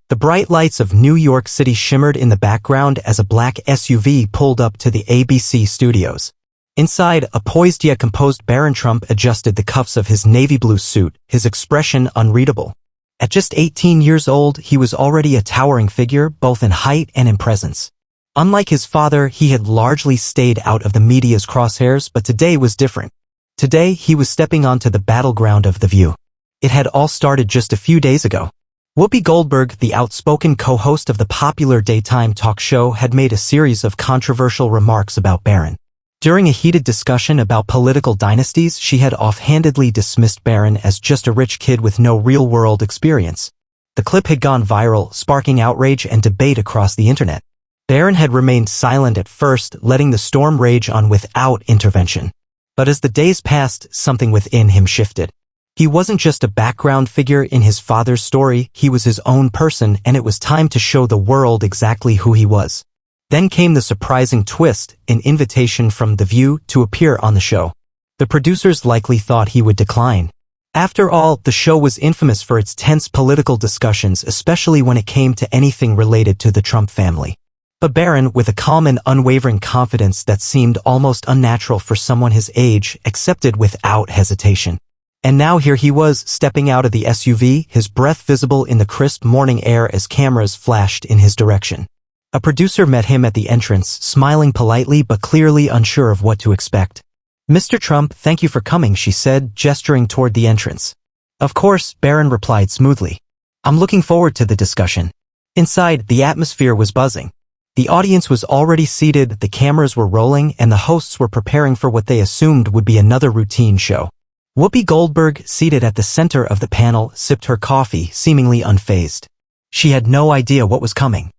The bright lights of New York City shimmered in the background as a black SUV pulled up to the ABC studios. Inside, a poised yet composed Barron Trump adjusted the cuffs of his navy blue suit, his expression unreadable. At just 18 years old, he was already a towering figure, both in height and in presence. Unlike his father, he had largely stayed out of the media's crosshairs, but today was different. Today, he was stepping onto the battleground of The View. It had all started just a few days ago. Whoopi Goldberg, the outspoken co-host of the popular daytime talk show, had made a series of controversial remarks about Barron. During a heated discussion about political dynasties, she had offhandedly dismissed Barron as just a rich kid with no real-world experience. The clip had gone viral, sparking outrage and debate across the internet. Barron had remained silent at first, letting the storm rage on without intervention. But as the days passed, something within him shifted. He wasn't just a background figure in his father's story, he was his own person, and it was time to show the world exactly who he was. Then came the surprising twist, an invitation from The View to appear on the show. The producers likely thought he would decline. After all, the show was infamous for its tense political discussions, especially when it came to anything related to the Trump family. But Barron, with a calm and unwavering confidence that seemed almost unnatural for someone his age, accepted without hesitation. And now here he was, stepping out of the SUV, his breath visible in the crisp morning air as cameras flashed in his direction. A producer met him at the entrance, smiling politely but clearly unsure of what to expect. "Mr. Trump, thank you for coming," she said, gesturing toward the entrance. "Of course," Barron replied smoothly. "I'm looking forward to the discussion." Inside, the atmosphere was buzzing. The audience was already seated, the cameras were rolling, and the hosts were preparing for what they assumed would be another routine show. Whoopi Goldberg, seated at the center of the panel, sipped her coffee, seemingly unfazed. She had no idea what was coming.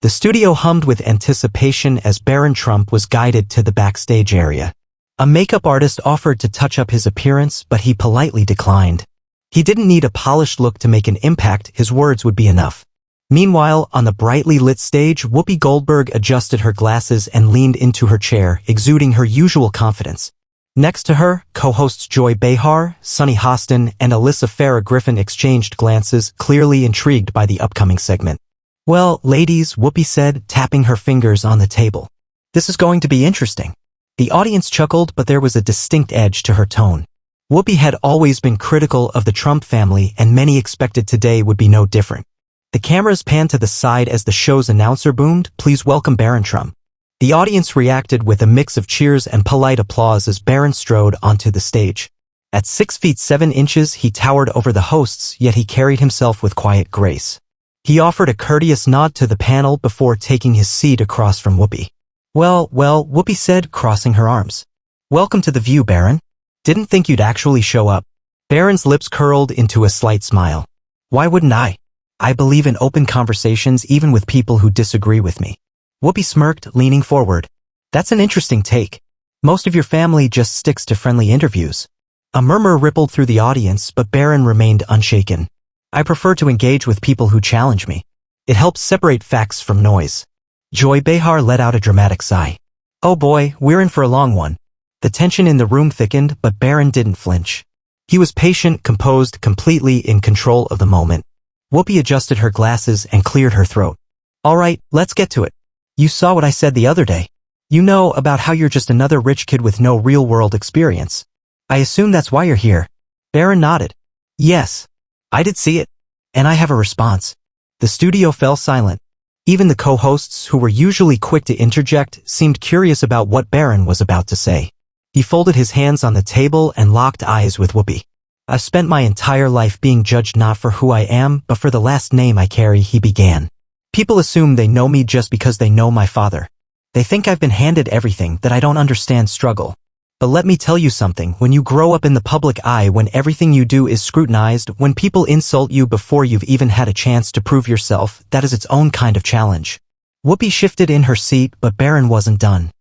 The studio hummed with anticipation as Barron Trump was guided to the backstage area. A makeup artist offered to touch up his appearance, but he politely declined. He didn't need a polished look to make an impact, his words would be enough. Meanwhile, on the brightly lit stage, Whoopi Goldberg adjusted her glasses and leaned into her chair, exuding her usual confidence. Next to her, co-hosts Joy Behar, Sunny Hostin, and Alyssa Farah Griffin exchanged glances, clearly intrigued by the upcoming segment. "Well, ladies," Whoopi said, tapping her fingers on the table. "This is going to be interesting." The audience chuckled, but there was a distinct edge to her tone. Whoopi had always been critical of the Trump family, and many expected today would be no different. The cameras panned to the side as the show's announcer boomed, "Please welcome Barron Trump." The audience reacted with a mix of cheers and polite applause as Barron strode onto the stage. At 6 feet 7 inches, he towered over the hosts, yet he carried himself with quiet grace. He offered a courteous nod to the panel before taking his seat across from Whoopi. Well, Whoopi said, crossing her arms. "Welcome to The View, Barron. Didn't think you'd actually show up." Barron's lips curled into a slight smile. "Why wouldn't I? I believe in open conversations even with people who disagree with me." Whoopi smirked, leaning forward. "That's an interesting take. Most of your family just sticks to friendly interviews." A murmur rippled through the audience, but Barron remained unshaken. "I prefer to engage with people who challenge me. It helps separate facts from noise." Joy Behar let out a dramatic sigh. "Oh boy, we're in for a long one." The tension in the room thickened, but Barron didn't flinch. He was patient, composed, completely in control of the moment. Whoopi adjusted her glasses and cleared her throat. "All right, let's get to it. You saw what I said the other day. You know about how you're just another rich kid with no real-world experience. I assume that's why you're here." Barron nodded. "Yes, I did see it. And I have a response." The studio fell silent. Even the co-hosts, who were usually quick to interject, seemed curious about what Barron was about to say. He folded his hands on the table and locked eyes with Whoopi. "I've spent my entire life being judged not for who I am, but for the last name I carry," he began. "People assume they know me just because they know my father. They think I've been handed everything, that I don't understand struggle. But let me tell you something, when you grow up in the public eye, when everything you do is scrutinized, when people insult you before you've even had a chance to prove yourself, that is its own kind of challenge." Whoopi shifted in her seat, but Barron wasn't done.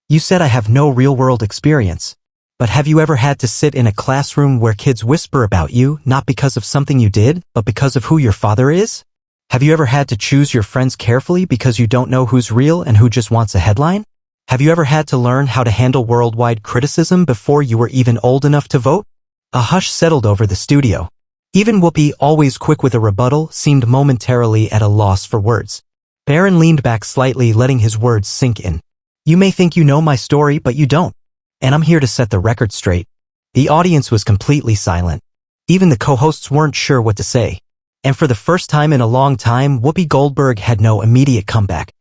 "You said I have no real-world experience. But have you ever had to sit in a classroom where kids whisper about you, not because of something you did, but because of who your father is? Have you ever had to choose your friends carefully because you don't know who's real and who just wants a headline? Have you ever had to learn how to handle worldwide criticism before you were even old enough to vote?" A hush settled over the studio. Even Whoopi, always quick with a rebuttal, seemed momentarily at a loss for words. Barron leaned back slightly, letting his words sink in. You may think you know my story, but you don't. And I'm here to set the record straight. The audience was completely silent. Even the co-hosts weren't sure what to say. And for the first time in a long time, Whoopi Goldberg had no immediate comeback.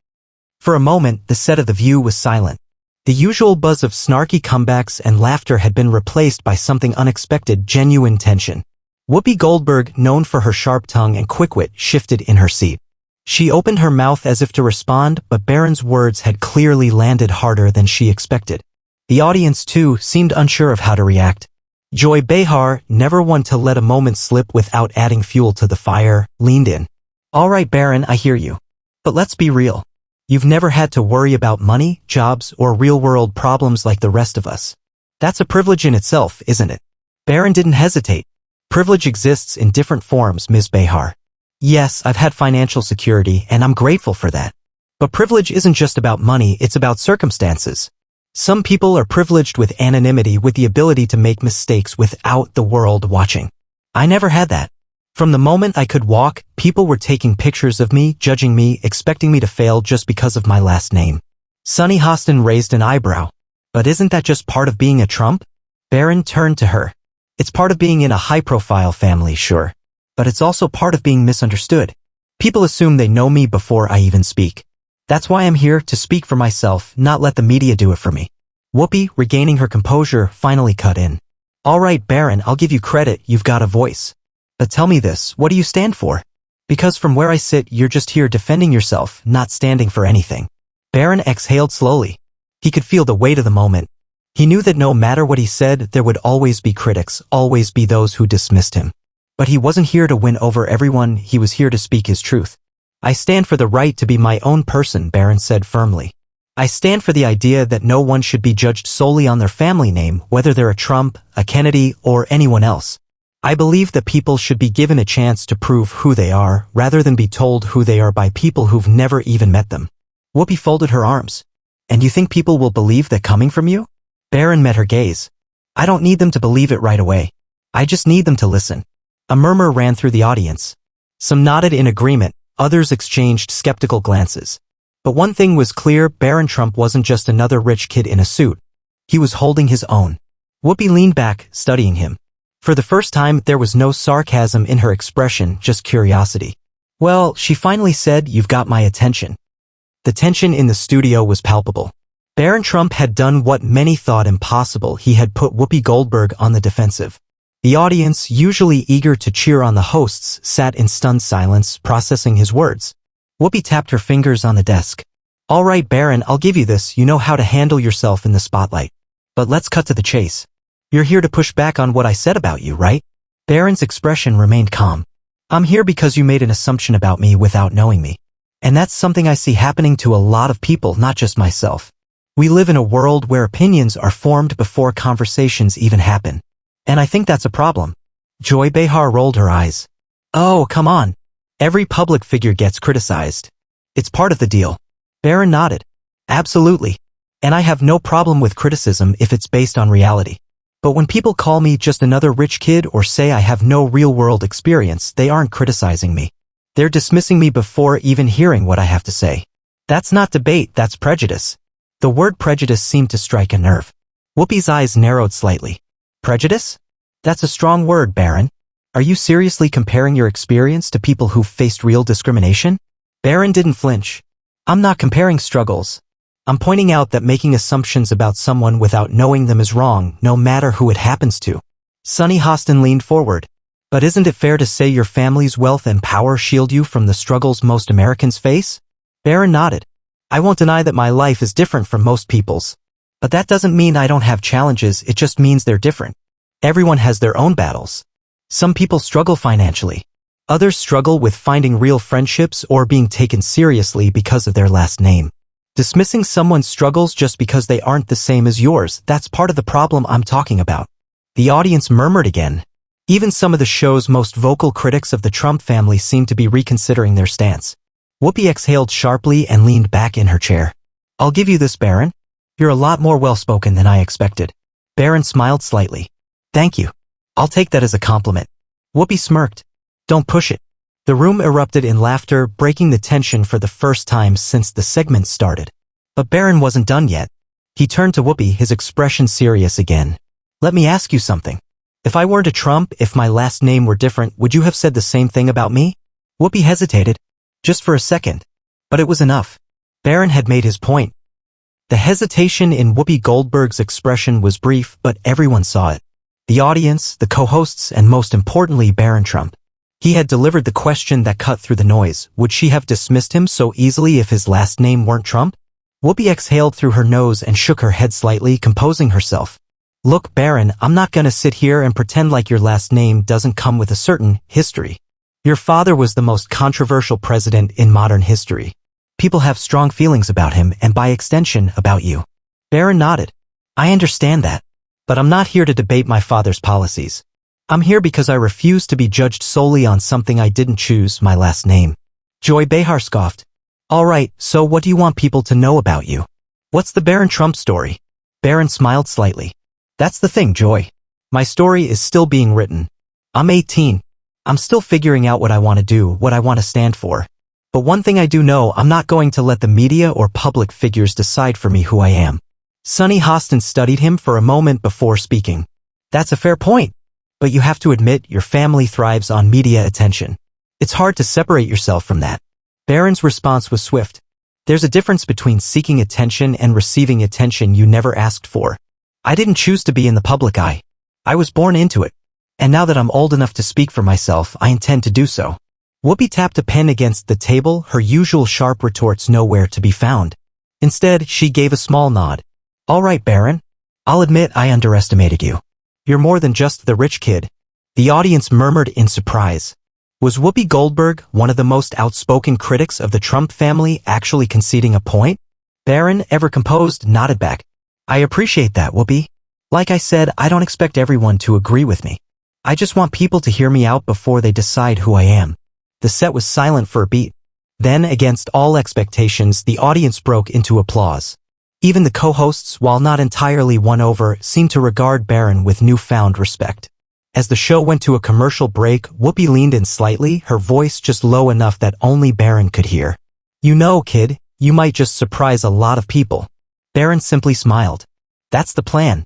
For a moment, the set of The View was silent. The usual buzz of snarky comebacks and laughter had been replaced by something unexpected, genuine tension. Whoopi Goldberg, known for her sharp tongue and quick wit, shifted in her seat. She opened her mouth as if to respond, but Barron's words had clearly landed harder than she expected. The audience, too, seemed unsure of how to react. Joy Behar, never one to let a moment slip without adding fuel to the fire, leaned in. All right, Barron, I hear you. But let's be real. You've never had to worry about money, jobs, or real-world problems like the rest of us. That's a privilege in itself, isn't it? Barron didn't hesitate. Privilege exists in different forms, Ms. Behar. Yes, I've had financial security, and I'm grateful for that. But privilege isn't just about money, it's about circumstances. Some people are privileged with anonymity, with the ability to make mistakes without the world watching. I never had that. From the moment I could walk, people were taking pictures of me, judging me, expecting me to fail just because of my last name. Sunny Hostin raised an eyebrow. But isn't that just part of being a Trump? Barron turned to her. It's part of being in a high-profile family, sure. But it's also part of being misunderstood. People assume they know me before I even speak. That's why I'm here, to speak for myself, not let the media do it for me. Whoopi, regaining her composure, finally cut in. All right, Barron, I'll give you credit, you've got a voice. But tell me this, what do you stand for? Because from where I sit, you're just here defending yourself, not standing for anything. Barron exhaled slowly. He could feel the weight of the moment. He knew that no matter what he said, there would always be critics, always be those who dismissed him. But he wasn't here to win over everyone, he was here to speak his truth. I stand for the right to be my own person, Barron said firmly. I stand for the idea that no one should be judged solely on their family name, whether they're a Trump, a Kennedy, or anyone else. I believe that people should be given a chance to prove who they are, rather than be told who they are by people who've never even met them. Whoopi folded her arms. And you think people will believe that coming from you? Barron met her gaze. I don't need them to believe it right away. I just need them to listen. A murmur ran through the audience. Some nodded in agreement, others exchanged skeptical glances. But one thing was clear, Barron Trump wasn't just another rich kid in a suit. He was holding his own. Whoopi leaned back, studying him. For the first time, there was no sarcasm in her expression, just curiosity. Well, she finally said, you've got my attention. The tension in the studio was palpable. Barron Trump had done what many thought impossible. He had put Whoopi Goldberg on the defensive. The audience, usually eager to cheer on the hosts, sat in stunned silence, processing his words. Whoopi tapped her fingers on the desk. All right, Barron, I'll give you this, you know how to handle yourself in the spotlight. But let's cut to the chase. You're here to push back on what I said about you, right? Barron's expression remained calm. I'm here because you made an assumption about me without knowing me. And that's something I see happening to a lot of people, not just myself. We live in a world where opinions are formed before conversations even happen. And I think that's a problem. Joy Behar rolled her eyes. Oh, come on. Every public figure gets criticized. It's part of the deal. Barron nodded. Absolutely. And I have no problem with criticism if it's based on reality. But when people call me just another rich kid or say I have no real-world experience, they aren't criticizing me. They're dismissing me before even hearing what I have to say. That's not debate, that's prejudice. The word prejudice seemed to strike a nerve. Whoopi's eyes narrowed slightly. Prejudice? That's a strong word, Barron. Are you seriously comparing your experience to people who've faced real discrimination? Barron didn't flinch. I'm not comparing struggles. I'm pointing out that making assumptions about someone without knowing them is wrong, no matter who it happens to. Sunny Hostin leaned forward. But isn't it fair to say your family's wealth and power shield you from the struggles most Americans face? Barron nodded. I won't deny that my life is different from most people's. But that doesn't mean I don't have challenges, it just means they're different. Everyone has their own battles. Some people struggle financially. Others struggle with finding real friendships or being taken seriously because of their last name. Dismissing someone's struggles just because they aren't the same as yours, that's part of the problem I'm talking about. The audience murmured again. Even some of the show's most vocal critics of the Trump family seemed to be reconsidering their stance. Whoopi exhaled sharply and leaned back in her chair. I'll give you this, Barron. You're a lot more well-spoken than I expected. Barron smiled slightly. Thank you. I'll take that as a compliment. Whoopi smirked. Don't push it. The room erupted in laughter, breaking the tension for the first time since the segment started. But Barron wasn't done yet. He turned to Whoopi, his expression serious again. Let me ask you something. If I weren't a Trump, if my last name were different, would you have said the same thing about me? Whoopi hesitated. Just for a second. But it was enough. Barron had made his point. The hesitation in Whoopi Goldberg's expression was brief, but everyone saw it. The audience, the co-hosts, and most importantly, Barron Trump. He had delivered the question that cut through the noise. Would she have dismissed him so easily if his last name weren't Trump? Whoopi exhaled through her nose and shook her head slightly, composing herself. Look, Barron, I'm not gonna sit here and pretend like your last name doesn't come with a certain history. Your father was the most controversial president in modern history. People have strong feelings about him and by extension about you. Barron nodded. I understand that. But I'm not here to debate my father's policies. I'm here because I refuse to be judged solely on something I didn't choose, my last name. Joy Behar scoffed. All right, so what do you want people to know about you? What's the Barron Trump story? Barron smiled slightly. That's the thing, Joy. My story is still being written. I'm 18. I'm still figuring out what I want to do, what I want to stand for. But one thing I do know, I'm not going to let the media or public figures decide for me who I am. Sonny Hostin studied him for a moment before speaking. That's a fair point. But you have to admit your family thrives on media attention. It's hard to separate yourself from that. Barron's response was swift. There's a difference between seeking attention and receiving attention you never asked for. I didn't choose to be in the public eye. I was born into it. And now that I'm old enough to speak for myself, I intend to do so. Whoopi tapped a pen against the table, her usual sharp retorts nowhere to be found. Instead, she gave a small nod. All right, Barron. I'll admit I underestimated you. You're more than just the rich kid. The audience murmured in surprise. Was Whoopi Goldberg, one of the most outspoken critics of the Trump family, actually conceding a point? Barron, ever composed, nodded back. I appreciate that, Whoopi. Like I said, I don't expect everyone to agree with me. I just want people to hear me out before they decide who I am. The set was silent for a beat. Then, against all expectations, the audience broke into applause. Even the co-hosts, while not entirely won over, seemed to regard Barron with newfound respect. As the show went to a commercial break, Whoopi leaned in slightly, her voice just low enough that only Barron could hear. You know, kid, you might just surprise a lot of people. Barron simply smiled. That's the plan.